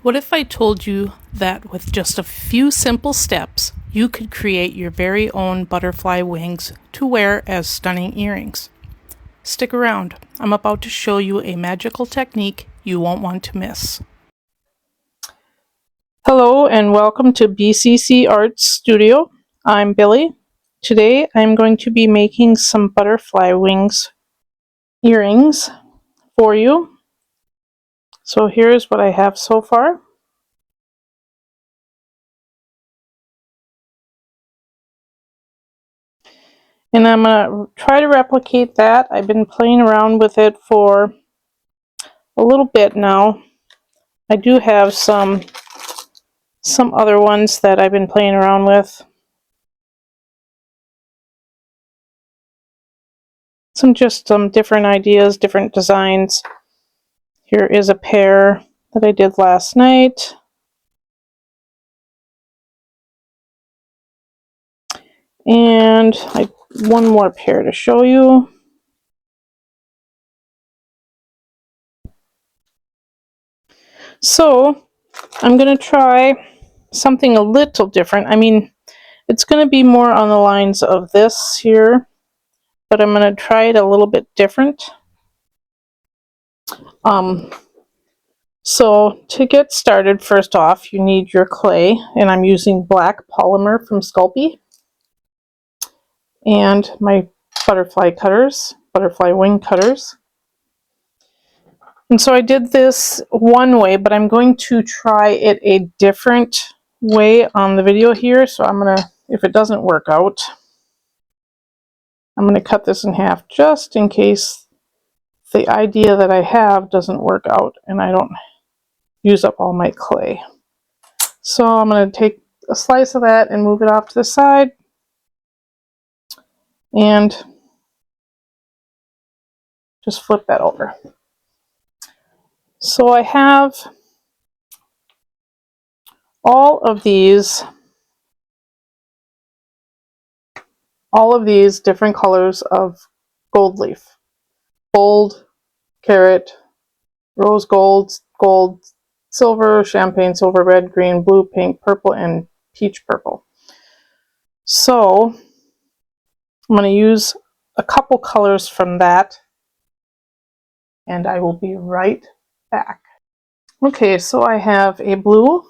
What if I told you that with just a few simple steps, you could create your very own butterfly wings to wear as stunning earrings? Stick around. I'm about to show you a magical technique you won't want to miss. Hello and welcome to BCC Arts Studio. I'm Billy. Today I'm going to be making some butterfly wings earrings for you. So here's what I have so far. And I'm going to try to replicate that. I've been playing around with it for a little bit now. I do have some other ones that I've been playing around with. Some different ideas, different designs. Here is a pair that I did last night. And one more pair to show you. So I'm going to try something a little different. I mean, it's going to be more on the lines of this here, but I'm going to try it a little bit different. So to get started, first off, you need your clay, and I'm using black polymer from Sculpey, and my butterfly wing cutters. And so I did this one way, but I'm going to try it a different way on the video here. So I'm gonna, if it doesn't work out, I'm gonna cut this in half just in case the idea that I have doesn't work out and I don't use up all my clay. So I'm going to take a slice of that and move it off to the side, and just flip that over. So I have all of these different colors of gold leaf. Gold, carrot, rose gold, gold, silver, champagne silver, red, green, blue, pink, purple, and peach purple. So I'm going to use a couple colors from that, and I will be right back. Okay, so I have a blue,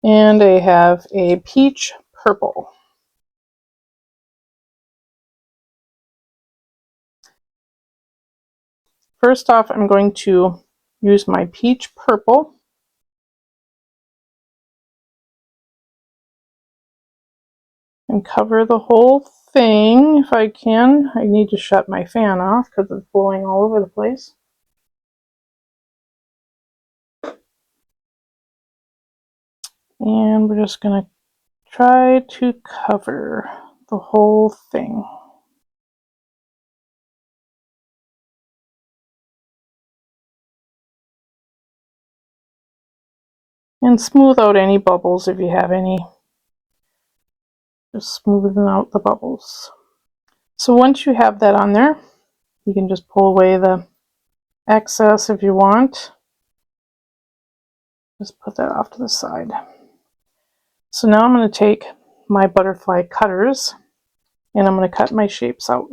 and I have a peach purple. First off, I'm going to use my peach purple and cover the whole thing if I can. I need to shut my fan off because it's blowing all over the place. And we're just going to try to cover the whole thing. And smooth out any bubbles if you have any. Just smoothing out the bubbles. So once you have that on there, you can just pull away the excess if you want. Just put that off to the side. So now I'm going to take my butterfly cutters and I'm going to cut my shapes out.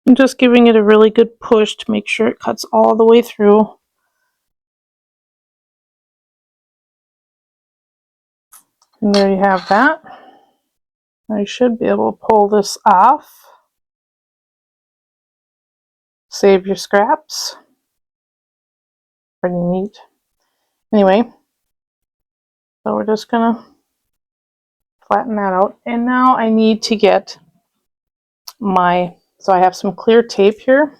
I'm just giving it a really good push to make sure it cuts all the way through. And there you have that. I should be able to pull this off. Save your scraps. Pretty neat. Anyway, so we're just going to flatten that out. And now I need to get so I have some clear tape here.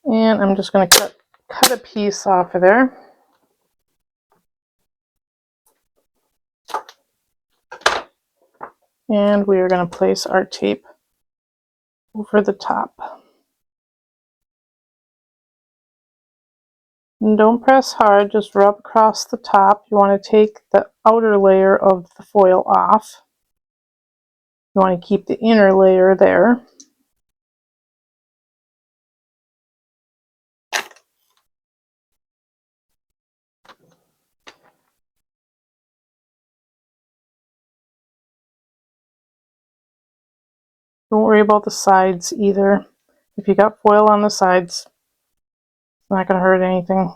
And I'm just going to cut a piece off of there. And we are going to place our tape over the top. And don't press hard, just rub across the top. You want to take the outer layer of the foil off. You want to keep the inner layer there. Don't worry about the sides either. If you got foil on the sides, it's not going to hurt anything.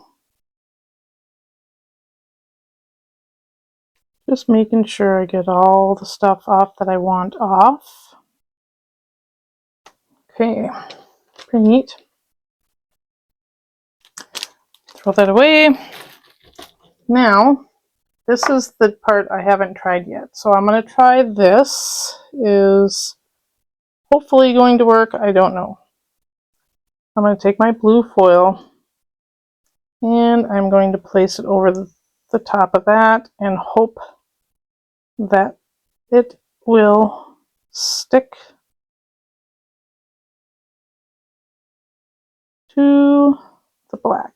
Just making sure I get all the stuff off that I want off. Okay, pretty neat. Throw that away. Now, this is the part I haven't tried yet. So I'm going to try this. Is hopefully going to work. I don't know. I'm going to take my blue foil and I'm going to place it over the top of that and hope that it will stick to the black.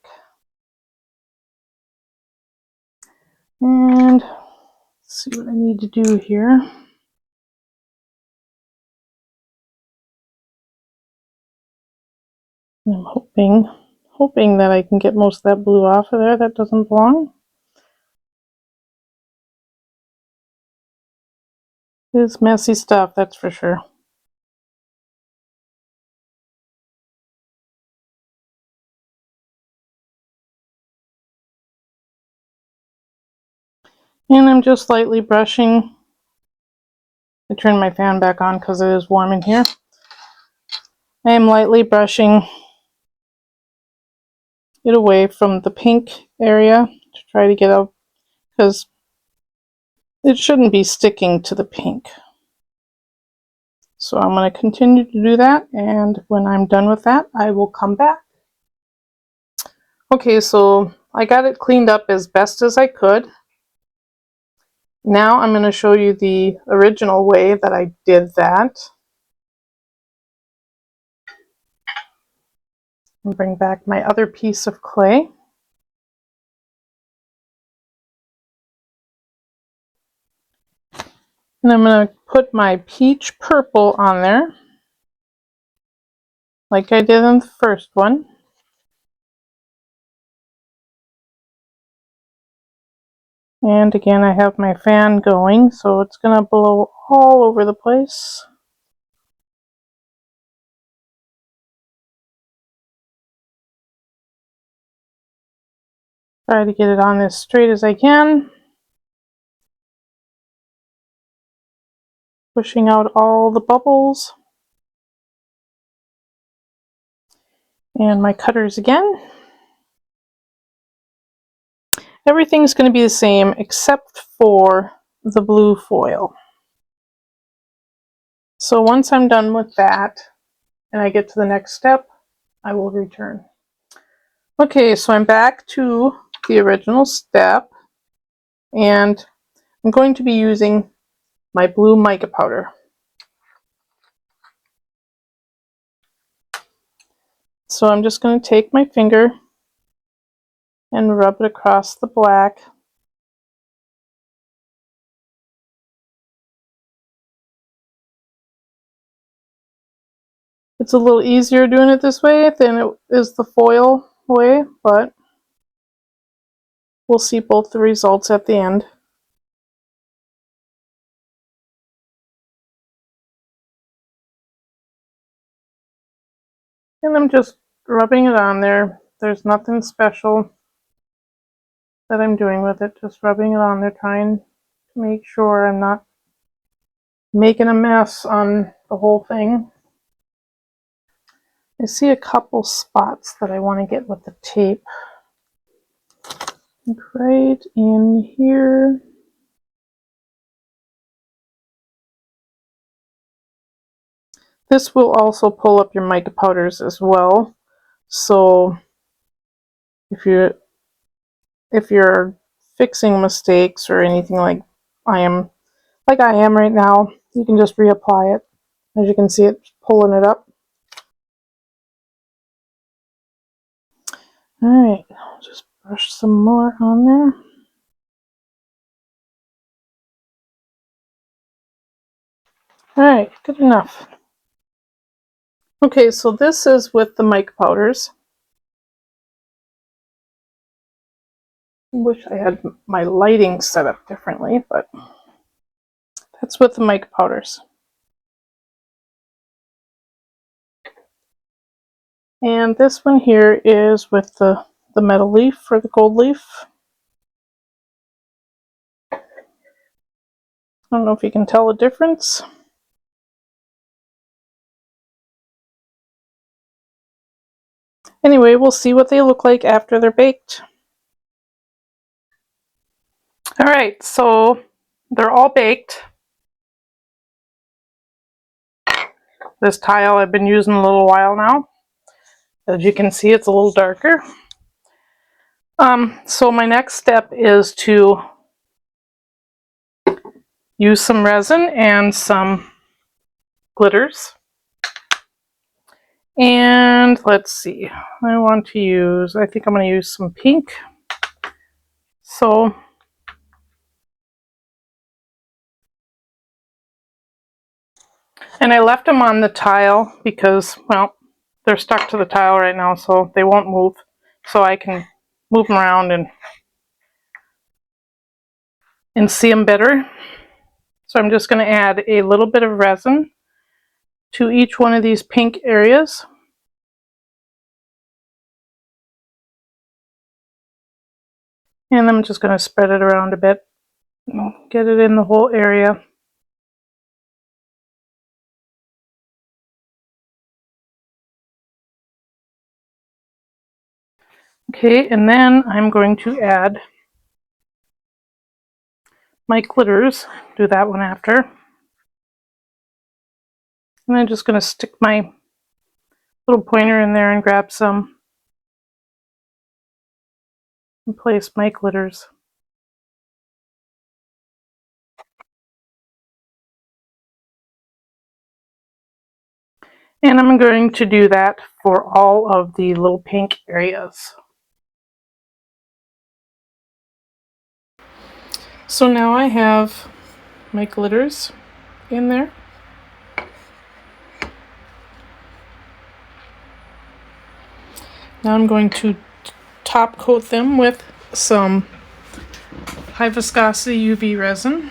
And let's see what I need to do here. I'm hoping that I can get most of that blue off of there that doesn't belong. It's messy stuff, that's for sure. And I'm just lightly brushing. I turned my fan back on because it is warm in here. I am lightly brushing it away from the pink area to try to get out, because it shouldn't be sticking to the pink. So I'm going to continue to do that, and when I'm done with that, I will come back. Okay, so I got it cleaned up as best as I could. Now I'm going to show you the original way that I did that. And bring back my other piece of clay. And I'm going to put my peach purple on there, like I did in the first one. And again, I have my fan going, so it's going to blow all over the place. Try to get it on as straight as I can. Pushing out all the bubbles. And my cutters again. Everything's going to be the same except for the blue foil. So once I'm done with that and I get to the next step, I will return. Okay, so I'm back to the original step, and I'm going to be using my blue mica powder. So I'm just going to take my finger and rub it across the black. It's a little easier doing it this way than it is the foil way, but we'll see both the results at the end. And I'm just rubbing it on there. There's nothing special that I'm doing with it, just rubbing it on there, trying to make sure I'm not making a mess on the whole thing. I see a couple spots that I want to get with the tape. Right in here. This will also pull up your mica powders as well. So if you're fixing mistakes or anything like I am right now, you can just reapply it. As you can see, it's pulling it up. Alright, I'll just brush some more on there. Alright, good enough. Okay, so this is with the mica powders. I wish I had my lighting set up differently, but that's with the mica powders. And this one here is with the metal leaf for the gold leaf. I don't know if you can tell the difference. Anyway, we'll see what they look like after they're baked. Alright, so they're all baked. This tile I've been using a little while now. As you can see, it's a little darker. So my next step is to use some resin and some glitters. And let's see, I think I'm going to use some pink. So and I left them on the tile because, well, they're stuck to the tile right now, so they won't move. So I can move them around and see them better. So I'm just going to add a little bit of resin to each one of these pink areas. And I'm just going to spread it around a bit, get it in the whole area. Okay, and then I'm going to add my glitters, do that one after. And I'm just going to stick my little pointer in there and grab some and place my glitters. And I'm going to do that for all of the little pink areas. So now I have my glitters in there. Now I'm going to top coat them with some high viscosity UV resin.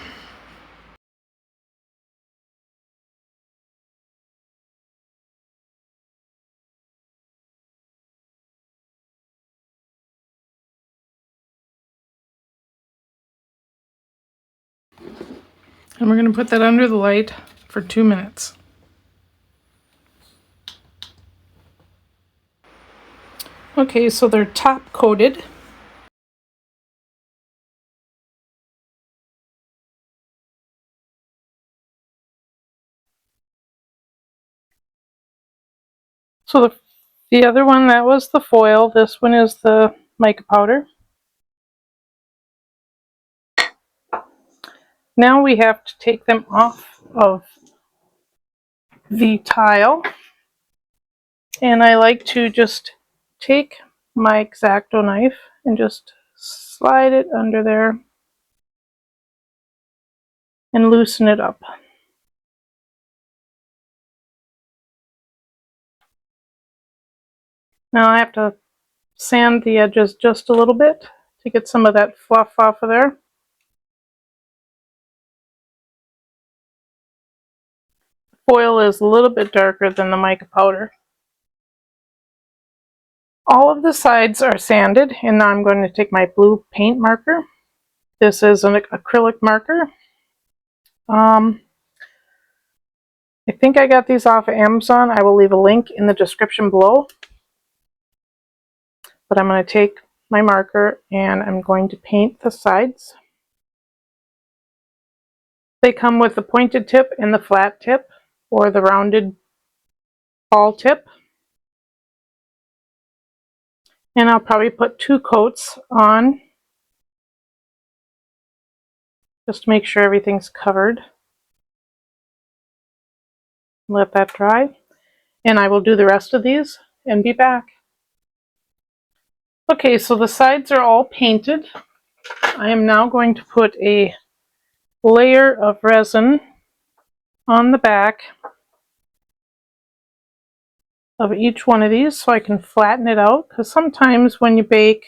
And we're going to put that under the light for 2 minutes. Okay, so they're top coated. So the other one, that was the foil. This one is the mica powder. Now we have to take them off of the tile. And I like to just take my X-Acto knife and just slide it under there and loosen it up. Now I have to sand the edges just a little bit to get some of that fluff off of there. Foil is a little bit darker than the mica powder. All of the sides are sanded, and now I'm going to take my blue paint marker. This is an acrylic marker. I think I got these off of Amazon. I will leave a link in the description below. But I'm going to take my marker and I'm going to paint the sides. They come with the pointed tip and the flat tip, or the rounded ball tip. And I'll probably put 2 coats on just to make sure everything's covered. Let that dry. And I will do the rest of these and be back. Okay, so the sides are all painted. I am now going to put a layer of resin on the back of each one of these so I can flatten it out, because sometimes when you bake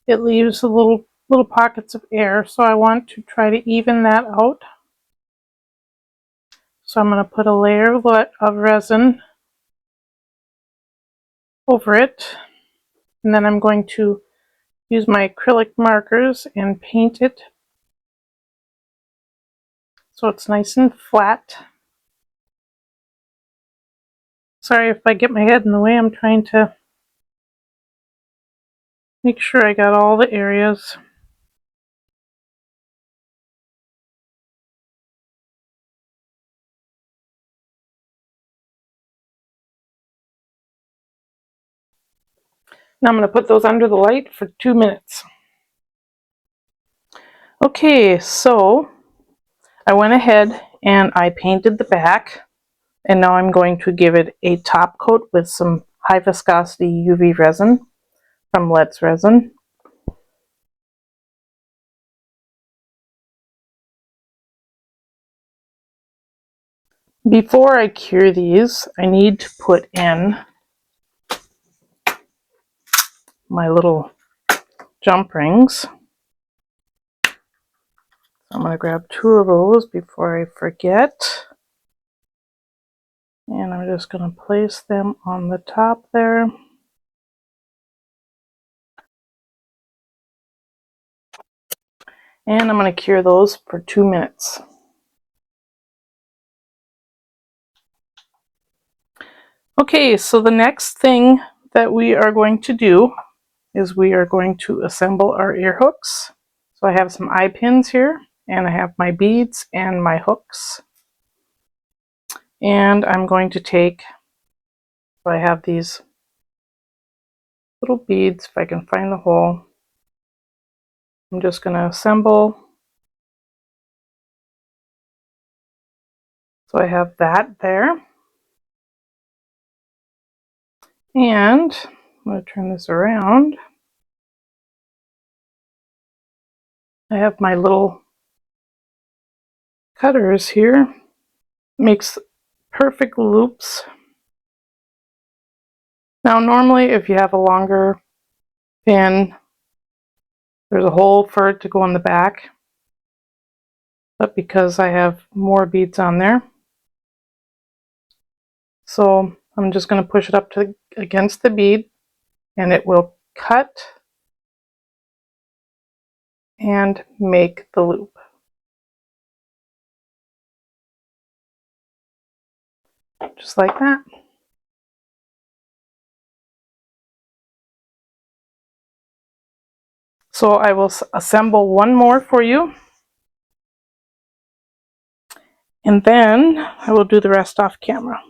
it leaves little pockets of air, so I want to try to even that out. So I'm going to put a layer of resin over it, and then I'm going to use my acrylic markers and paint it so it's nice and flat. Sorry if I get my head in the way, I'm trying to make sure I got all the areas. Now I'm going to put those under the light for 2 minutes. Okay, so I went ahead and I painted the back, and now I'm going to give it a top coat with some high viscosity UV resin from Let's Resin. Before I cure these, I need to put in my little jump rings. I'm going to grab 2 of those before I forget. And I'm just going to place them on the top there. And I'm going to cure those for 2 minutes. Okay, so the next thing that we are going to do is we are going to assemble our ear hooks. So I have some eye pins here, and I have my beads and my hooks. And I'm going to take, so I have these little beads, if I can find the hole. I'm just going to assemble. So I have that there. And I'm going to turn this around. I have my little cutters here. Makes perfect loops. Now normally if you have a longer pin, there's a hole for it to go in the back. But because I have more beads on there, so I'm just going to push it up to against the bead, and it will cut and make the loop. Just like that. So I will assemble one more for you, and then I will do the rest off camera.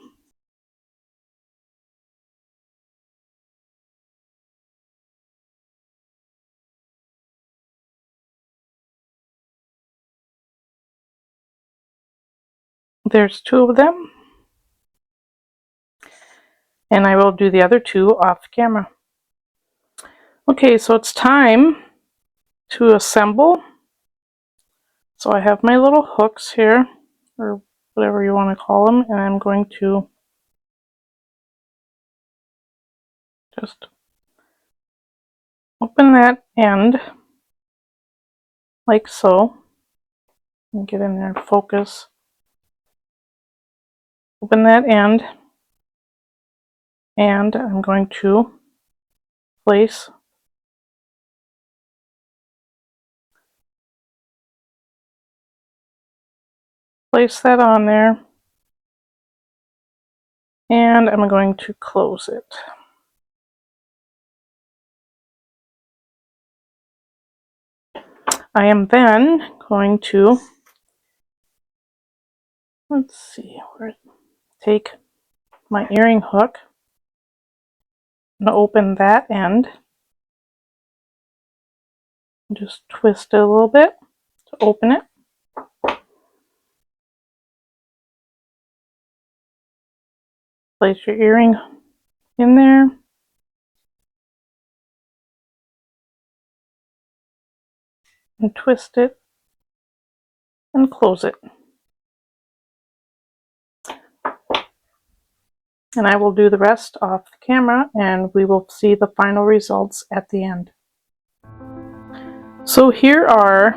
There's 2 of them, and I will do the other 2 off camera. Okay, so it's time to assemble. So I have my little hooks here, or whatever you want to call them, and I'm going to just open that end like so, and get in there, focus. Open that end, and I'm going to place that on there, and I'm going to close it. I am then going to, let's see, take my earring hook and open that end, and just twist it a little bit to open it. Place your earring in there, and twist it and close it. And I will do the rest off the camera and we will see the final results at the end. So here are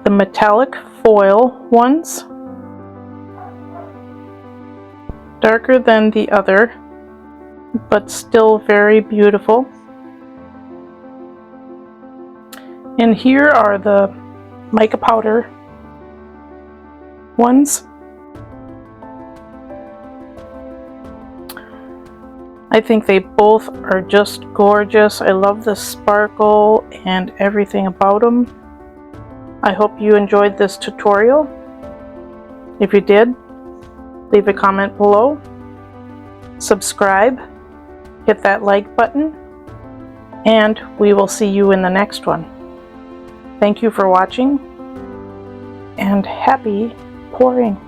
the metallic foil ones, darker than the other, but still very beautiful. And here are the mica powder ones. I think they both are just gorgeous. I love the sparkle and everything about them. I hope you enjoyed this tutorial. If you did, leave a comment below. Subscribe, hit that like button, and we will see you in the next one. Thank you for watching, and happy pouring.